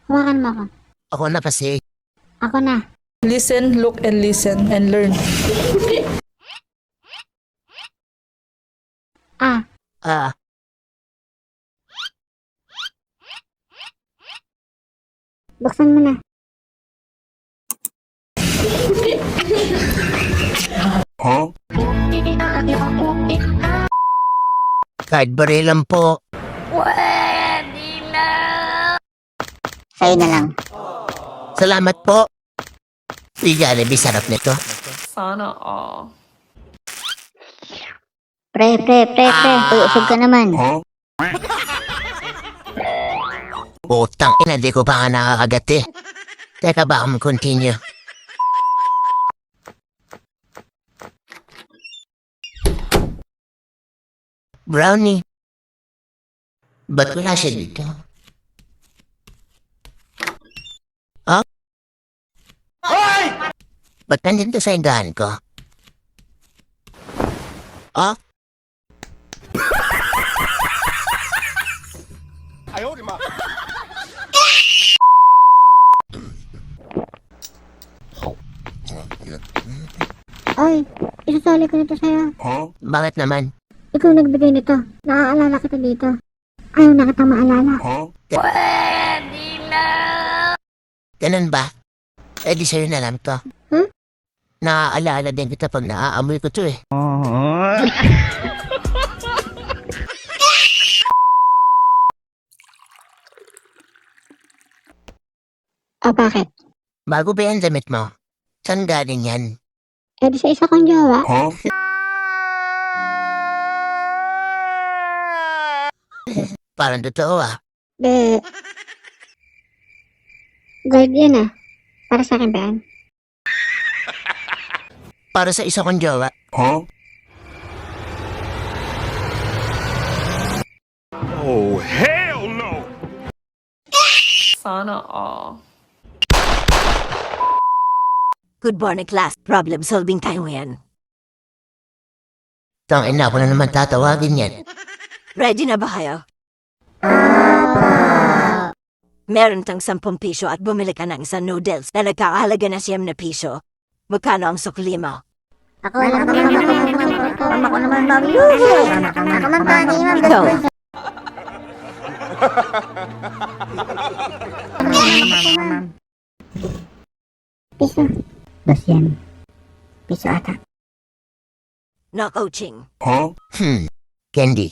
Hawakan mo ako. Ako na kasi. Ako na. Listen, look, and listen, and learn. Ah, Ah, buksan mo na. Cadbury lang po. Sa'yo na lang. Salamat po. Si Jollibee, sarap nito. Sana all. Pre. Usog ka naman. Putang ina, di ko pa nga nakakagat eh. Teka, baka mag-continue. Brownie. Ba't wala siya dito? Ah? Ba't nandito sa indahan ko? Ah? Ay, isasali ko nito sa'yo. Bakit naman? Ikaw nagbigay nito. Naaalala kita dito. Ayaw na kita maalala. Ganun ba? Eh di sa'yo na lang to. Hmm? Naaalala din kita pag naaamoy ko to eh. O bakit? Bago ba yan damit mo? Saan galing yan? Eh di sa isa kong jowa. Parang totoo ah. De... Guard yan ah. Para sa akin ba yan? Para sa isa kong jowa. Oh, hell no! Sana all. Good morning, class. Problem-solving time mo yan. Tangina ko na naman tatawagin yan. Ready na ba kayo? Meron tang 10 piso at bumili ka ng isang noodles na nagkakahalaga na 7 na piso. Magkano ang sukli mo? Ako naman mabiluso. Ako man tani Ikaw, Piso. Bas yan. Piso ata. no coaching. Candy.